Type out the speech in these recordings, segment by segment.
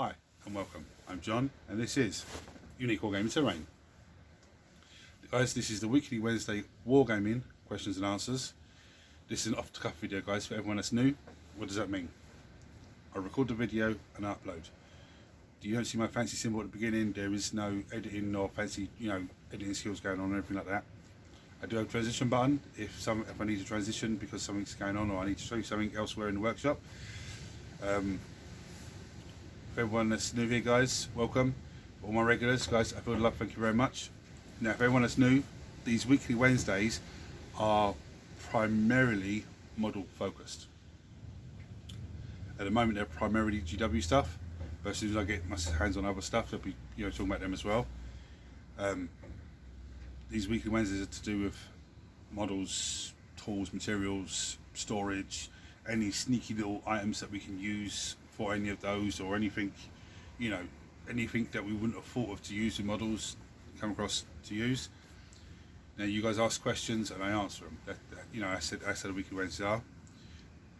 Hi and welcome, I'm John and this is Unique Wargaming Terrain. Guys, this is the weekly Wednesday Wargaming questions and answers. This is an off the cuff video, guys, for everyone that's new. What does that mean? I record the video and I upload. You don't see my fancy symbol at the beginning. There is no editing or fancy, editing skills going on or anything like that. I do have a transition button if I need to transition because something's going on or I need to show you something elsewhere in the workshop. For everyone that's new here, guys, welcome. All my regulars, guys, I feel the love, thank you very much. Now, for everyone that's new, these weekly Wednesdays are primarily model focused. At the moment, they're primarily GW stuff, but as soon as I get my hands on other stuff, I'll be talking about them as well. These weekly Wednesdays are to do with models, tools, materials, storage, any sneaky little items that we can use for any of those, or anything, anything that we wouldn't have thought of to use in models, come across to use. Now, you guys ask questions and I answer them. I said a weekly Wednesday are.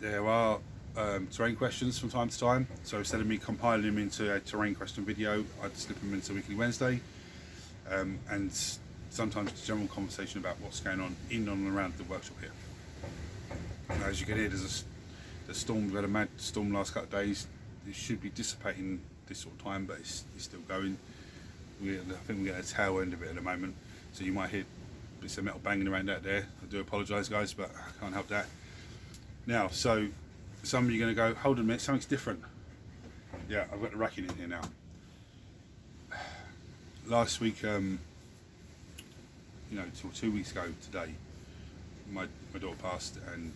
There are terrain questions from time to time, so instead of me compiling them into a terrain question video, I'd slip them into weekly Wednesday, and sometimes it's a general conversation about what's going on in and around the workshop here. Now, as you can hear, there's a storm. We've had a mad storm last couple of days. It should be dissipating this sort of time, but it's still going. I think we're at a tail end of it at the moment, so you might hear bits of metal banging around out there. I do apologise, guys, but I can't help that. Now, so some of you are going to go, hold on a minute, something's different. Yeah, I've got the racking in here now. Last week, 2 weeks ago today, my daughter passed, and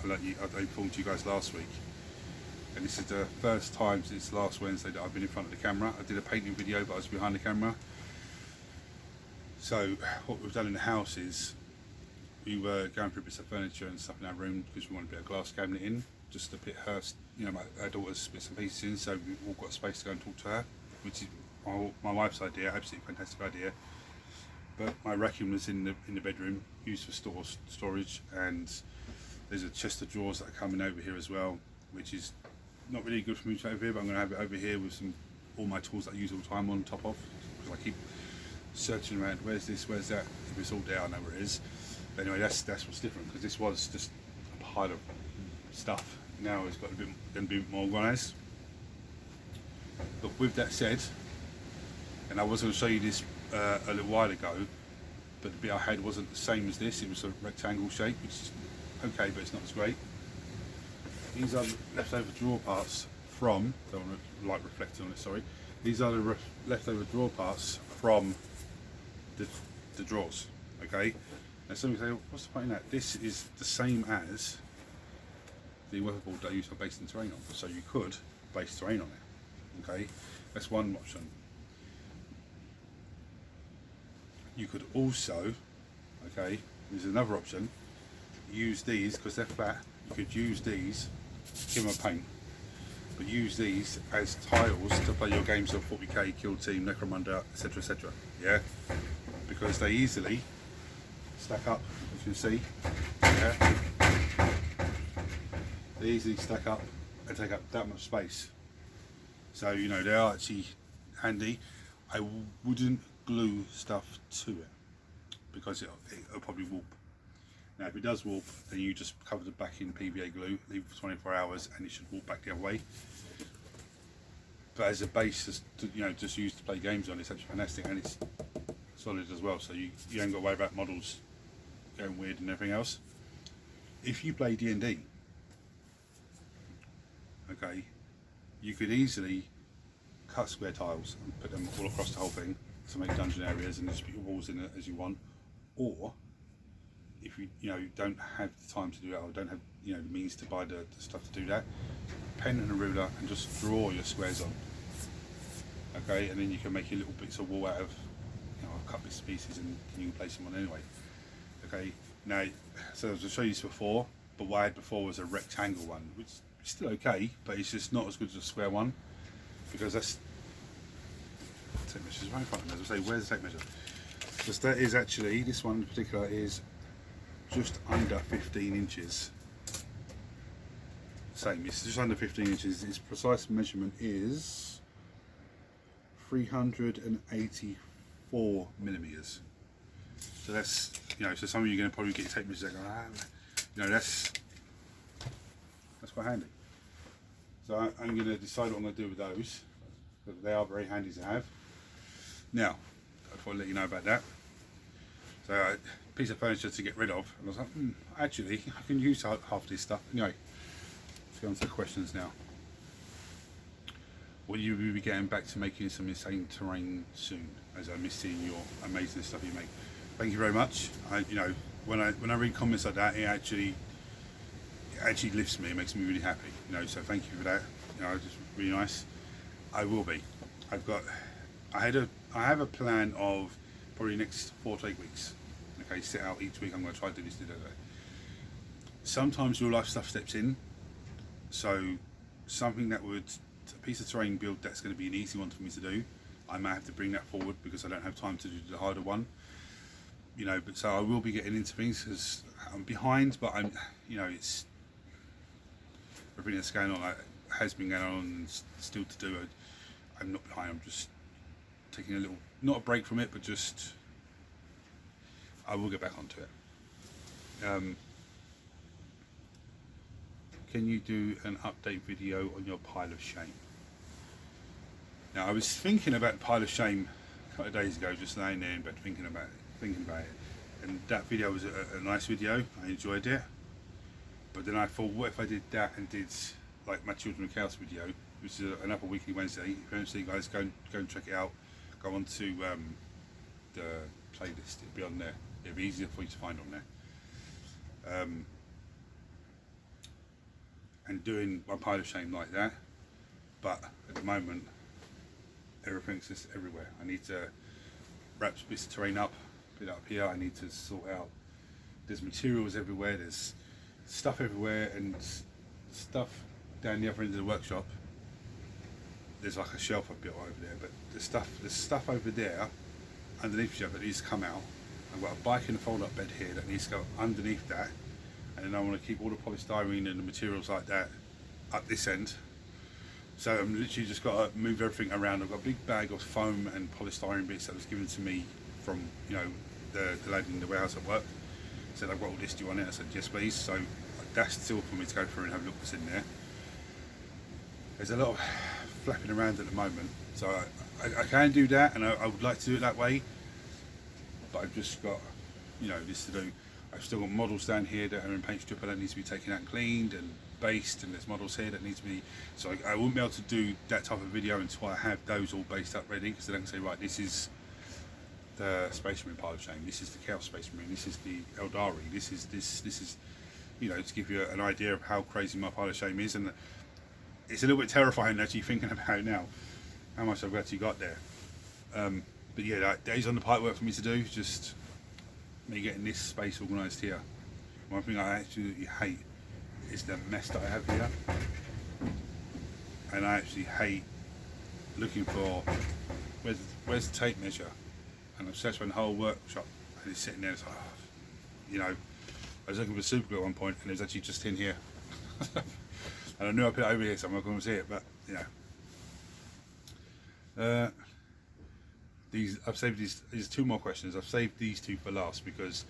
I informed you guys last week, and this is the first time since last Wednesday that I've been in front of the camera. I did a painting video, but I was behind the camera. So what we've done in the house is we were going through bits of furniture and stuff in our room because we wanted a bit of glass cabinet in, just to put her, our daughter's bits and pieces in, so we've all got space to go and talk to her, which is my wife's idea, absolutely fantastic idea. But my racking was in the bedroom, used for storage, and there's a chest of drawers that are coming over here as well, which is not really good for me to have over here, but I'm going to have it over here with all my tools that I use all the time on top of, because I keep searching around, where's this, where's that. If it's all there, I know where it is. But anyway, that's what's different, because this was just a pile of stuff. Now it's got a bit more organised. But with that said, and I was going to show you this a little while ago, but the bit I had wasn't the same as this. It was a rectangle shape, which is okay, but it's not as great. These are the leftover drawer parts from, don't want to light reflecting on it, sorry. These are the leftover drawer parts from the drawers, okay? Now some say, what's the point in that? This is the same as the weatherboard that I use for basing terrain on, so you could base terrain on it, okay? That's one option. You could also, okay, there's another option, use these, because they're flat, you could use these, give them a paint, but use these as tiles to play your games of 40k, Kill Team, Necromunda, etc, etc, yeah? Because they easily stack up, as you can see, yeah? They easily stack up and take up that much space. So, they are actually handy. I wouldn't glue stuff to it because it'll probably warp. Now, if it does warp, then you just cover the back in PVA glue, leave it for 24 hours, and it should warp back the other way. But as a base, just used to play games on, it's actually fantastic, and it's solid as well. So you ain't got to worry about models going weird and everything else. If you play D&D, okay, you could easily cut square tiles and put them all across the whole thing to make dungeon areas, and just put your walls in it as you want. Or if you don't have the time to do that, or don't have the means to buy the stuff to do that, pen and a ruler and just draw your squares on, okay, and then you can make your little bits of wall out of cut bits and pieces, and you can place them on anyway, okay. Now, so I was going to show you this before, but what I had before was a rectangle one, which is still okay, but it's just not as good as a square one, because that's tape measures right in front of me. As I say, where's the tape measure? Because that is actually, this one in particular is just under 15 inches. same. It's just under 15 inches. Its precise measurement is 384 millimeters. So that's, you know, so some of you are going to probably get your tape measures and go, you know, that's quite handy. So I'm going to decide what I'm going to do with those. But they are very handy to have. Now, I thought I'd let you know about that. So a piece of furniture to get rid of, and I was like, actually, I can use half this stuff. Anyway, let's go on to the questions now. Will you be getting back to making some insane terrain soon? As I miss seeing your amazing stuff you make. Thank you very much. You know, when I read comments like that, it actually lifts me. It makes me really happy. You know, so thank you for that. You know, just really nice. I will be. I have a plan of probably next 4 to 8 weeks. Okay, set out each week. I'm going to try to do this today. Sometimes real life stuff steps in. So something that would, a piece of terrain build that's going to be an easy one for me to do, I might have to bring that forward because I don't have time to do the harder one. You know, but so I will be getting into things because I'm behind, but I'm, you know, it's everything that's going on, has been going on and still to do. I'm not behind. I'm just taking a little, not a break from it, but just I will get back onto it. Can you do an update video on your pile of shame? Now I was thinking about the pile of shame a couple of days ago, just laying there in bed thinking about it, and that video was a nice video. I enjoyed it, but then I thought, what if I did that and did like my Children of Chaos video, which is another weekly Wednesday. Eventually, guys, go and check it out. Go on to the playlist. It'll be on there. It'll be easier for you to find on there. And doing my pile of shame like that, but at the moment everything's just everywhere. I need to wrap bits of terrain up, put it up here. I need to sort out, there's materials everywhere, there's stuff everywhere, and stuff down the other end of the workshop. There's like a shelf I've built over there, but there's stuff over there underneath each other that needs to come out. I've got a bike and a fold-up bed here that needs to go underneath that, and then I want to keep all the polystyrene and the materials like that up this end. So I'm literally just got to move everything around. I've got a big bag of foam and polystyrene bits that was given to me from, you know, the lady in the warehouse at work. Said, I've got all this, do you want it? I said, yes please. So that's still for me to go through and have a look what's in there. There's a lot of flapping around at the moment, so I can do that, and I would like to do it that way, but I've just got, you know, this to do. I've still got models down here that are in paint stripper that needs to be taken out and cleaned and based, and there's models here that need to be, so I wouldn't be able to do that type of video until I have those all based up ready, because then I can say, right, this is the Space Marine pile of shame, this is the Chaos Space Marine, this is the Eldari, this is, you know, to give you an idea of how crazy my pile of shame is. And it's a little bit terrifying actually thinking about it now, how much I've actually got there. But yeah, that is on the pipe work for me to do, just me getting this space organised here. One thing I absolutely hate is the mess that I have here, and I actually hate looking for where's the tape measure, and I've searched my whole workshop and it's sitting there. It's like, oh, you know, I was looking for super glue at one point and it was actually just in here. And I knew I put it over here so I'm not going to see it, but you know. I've saved these 2 more questions. I've saved these 2 for last because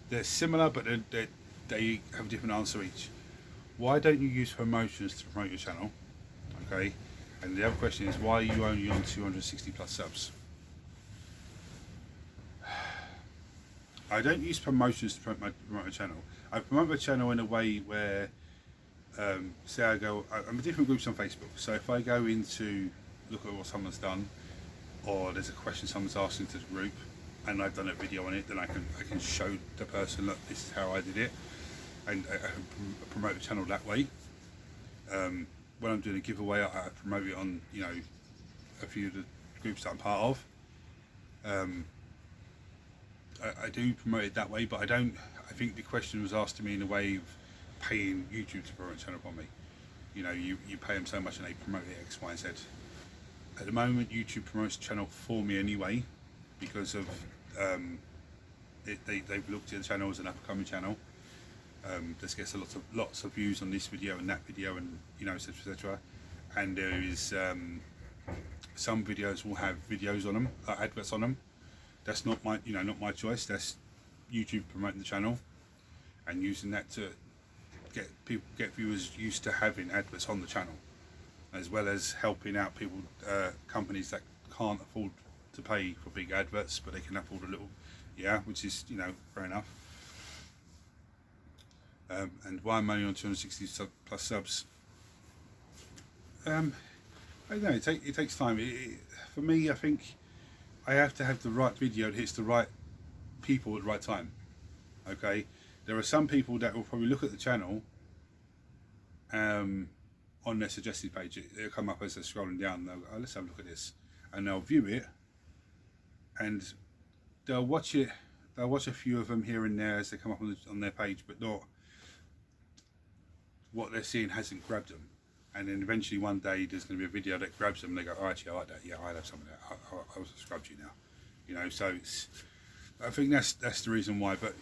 they're similar, but they have a different answer each. Why don't you use promotions to promote your channel? Okay. And the other question is, why are you only on 260 plus subs? I don't use promotions to promote my channel. I promote my channel in a way where, say I'm in different groups on Facebook. So if I go into look at what someone's done, or there's a question someone's asking to the group, and I've done a video on it, then I can show the person, look, this is how I did it, and I can promote the channel that way. When I'm doing a giveaway, I promote it on, you know, a few of the groups that I'm part of. I do promote it that way, but I think the question was asked to me in a way of paying YouTube to promote a channel for me. You know, you pay them so much and they promote it X, Y, and Z. At the moment, YouTube promotes the channel for me anyway, because of they've looked at the channel as an up-and-coming channel. This gets lots of views on this video and that video, and etc, etc. And there is some videos will have videos on them, adverts on them. That's not my not my choice. That's YouTube promoting the channel and using that to get viewers used to having adverts on the channel, as well as helping out people, companies that can't afford to pay for big adverts, but they can afford a little, which is fair enough. And why I'm only on 260 plus subs? I don't know. It takes time. For me, I think I have to have the right video that hits the right people at the right time. Okay, there are some people that will probably look at the channel on their suggested page. It'll come up as they're scrolling down, and they'll go, oh, let's have a look at this, and they'll view it, and they'll watch it. They'll watch a few of them here and there as they come up on their page, but not what they're seeing hasn't grabbed them. And then eventually one day there's going to be a video that grabs them, and they go, oh, actually I like that, yeah, I'll have some of that, I'll subscribe to you now. So I think that's the reason why. But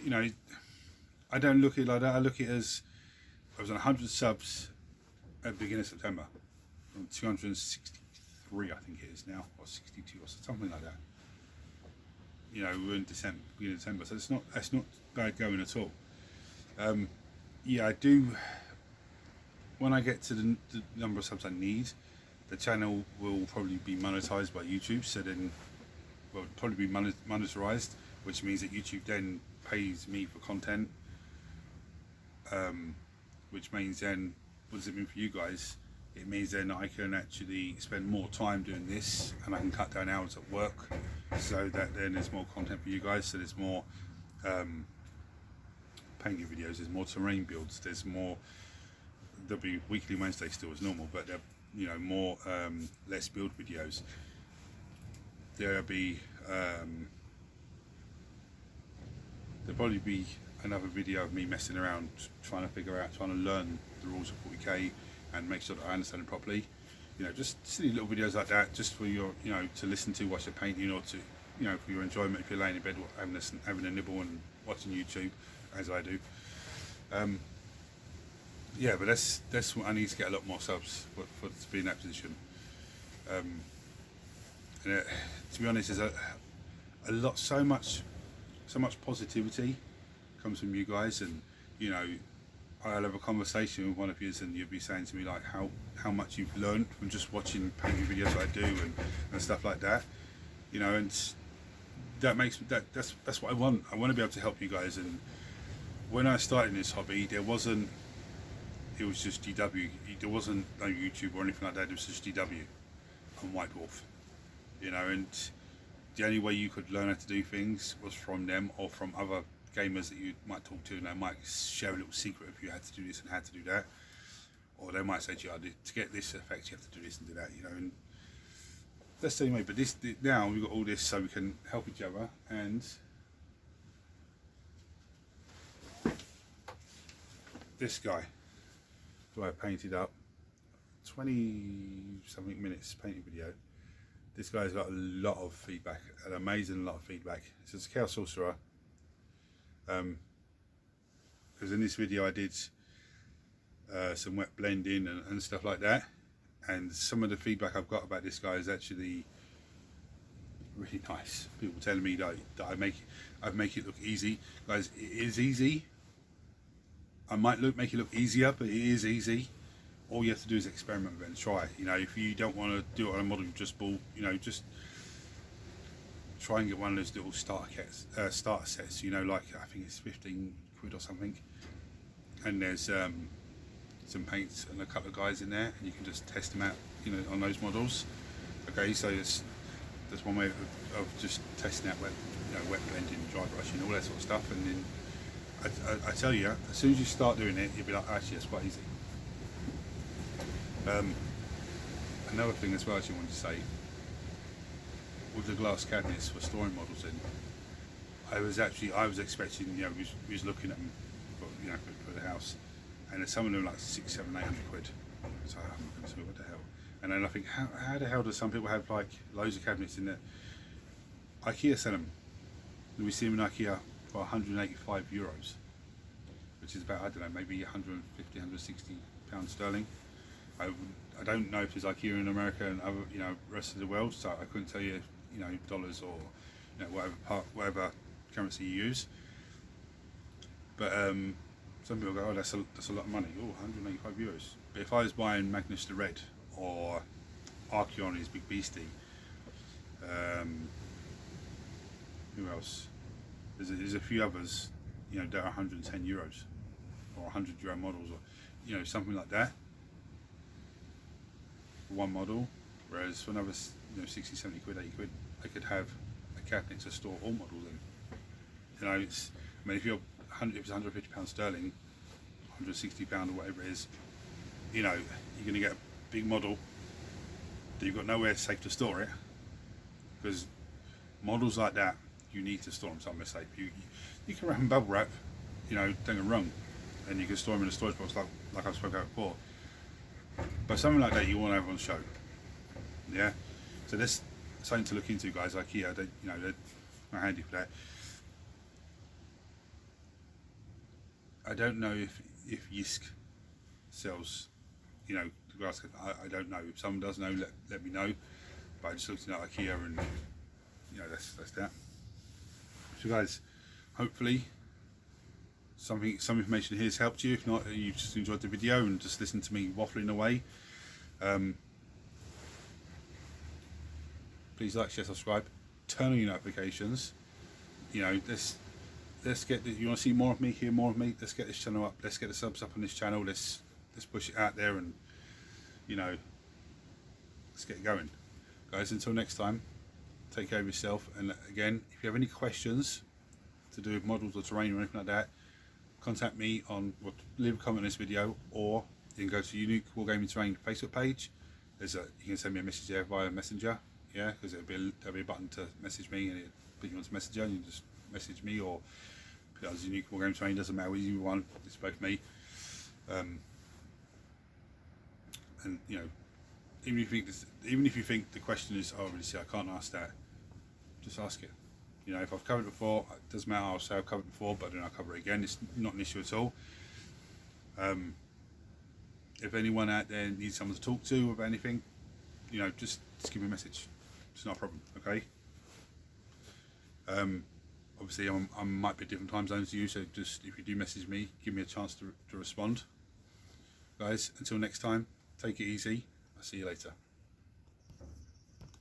I don't look at it like that. I look at it as I was on 100 subs at the beginning of September. I'm 263, I think it is now, or 62 or something like that. We're in December, beginning of December, so that's not bad going at all. I do. When I get to the number of subs I need, the channel will probably be monetized by YouTube. So then, well, it'll probably be monetized, which means that YouTube then pays me for content. Which means then, what does it mean for you guys? It means then I can actually spend more time doing this, and I can cut down hours at work, so that then there's more content for you guys. So there's more painting videos, there's more terrain builds, there's more. There'll be weekly Wednesday still as normal, but there'll more let's build videos. There'll probably be another video of me messing around, trying to learn the rules of 40k and make sure that I understand it properly. Just silly little videos like that, just for your, to listen to whilst you're painting, or to, for your enjoyment if you're laying in bed having a nibble and watching YouTube, as I do. But that's what I need to get a lot more subs for to be in that position. And to be honest, there's so much positivity comes from you guys, and I'll have a conversation with one of you, and you'll be saying to me like how much you've learned from just watching painting videos I do and stuff like that, and that makes that's what I want. I want to be able to help you guys. And when I started this hobby, it was just GW. There wasn't no YouTube or anything like that. It was just GW and White Dwarf, and the only way you could learn how to do things was from them or from other gamers that you might talk to, and they might share a little secret of you had to do this and how to do that, or they might say to you, to get this effect you have to do this and do that, and that's the anyway. But now we've got all this so we can help each other. And this guy who I painted up 20 something minutes painting video, this guy's got a lot of feedback, an amazing lot of feedback. It's a Chaos Sorcerer, because in this video I did some wet blending and stuff like that, and some of the feedback I've got about this guy is actually really nice. People telling me that I make it look easy. Guys, it is easy. I might make it look easier, but it is easy. All you have to do is experiment with it and try it. If you don't want to do it on a model you just bought, just try and get one of those little starter sets. Like I think it's 15 quid or something, and there's some paints and a couple of guys in there, and you can just test them out, on those models. Okay, so there's one way of just testing out wet blending, dry brushing, all that sort of stuff, and then I tell you, as soon as you start doing it, you'll be like, actually, it's quite easy. Another thing as well, I actually wanted to say, with the glass cabinets for storing models in, I was expecting, we was looking at them for the house, and some of them like 600, 700, 800 quid. So I'm not going to what the hell. And then I think, how the hell do some people have like loads of cabinets in there? IKEA sell them. We see them in IKEA for 185 euros, which is about, I don't know, maybe 150, 160 pounds sterling. I don't know if it's like here in America and other, you know, rest of the world, so I couldn't tell you, you know, dollars or, you know, whatever currency you use. But some people go, oh, that's a lot of money. Oh, 185 euros. But if I was buying Magnus the Red or Archeon, his big beastie, who else? There's a few others, you know, that are 110 euros or 100 euro models, or, you know, something like that for one model. Whereas for another, you know, 60, 70 quid, 80 quid, I could have a cabinet to store all models in. You know, it's, I mean, if it's 150 pounds sterling, 160 pound or whatever it is, you know, you're going to get a big model that you've got nowhere safe to store it, because models like that, you need to store them somewhere safe. You can wrap them bubble wrap, you know, don't get me wrong, and you can store them in a storage box like I've spoken about before. But something like that you want to have on show. Yeah, so that's something to look into, guys. IKEA, they, you know, they're not handy for that. I don't know if Yisk sells, you know, the glass. I don't know. If someone does know, let me know. But I just looked at IKEA, and you know, that's that. So, guys, hopefully some information here has helped you. If not, you've just enjoyed the video and just listened to me waffling away. Please like, share, subscribe, turn on your notifications. You know, let's get you want to see more of me, hear more of me. Let's get this channel up. Let's get the subs up on this channel. Let's push it out there, and you know, let's get it going, guys. Until next time, take care of yourself. And again, if you have any questions to do with models or terrain or anything like that, contact me on, or leave a comment on this video, or you can go to Unique Wargaming Terrain Facebook page. You can send me a message there via Messenger. Yeah, because there'll be a button to message me, and it'll put you onto Messenger, and you just message me, or put it as Unique Wargaming Terrain. Doesn't matter which one. It's both me. And you know, even if you think the question is, oh, really, see, I can't ask that, just ask it. You know, if I've covered it before, it doesn't matter. I'll say I've covered it before, but then I'll cover it again. It's not an issue at all. If anyone out there needs someone to talk to about anything, you know, just give me a message. It's not a problem, okay? Obviously, I might be at different time zones to you, so just if you do message me, give me a chance to respond. Guys, until next time, take it easy. I'll see you later.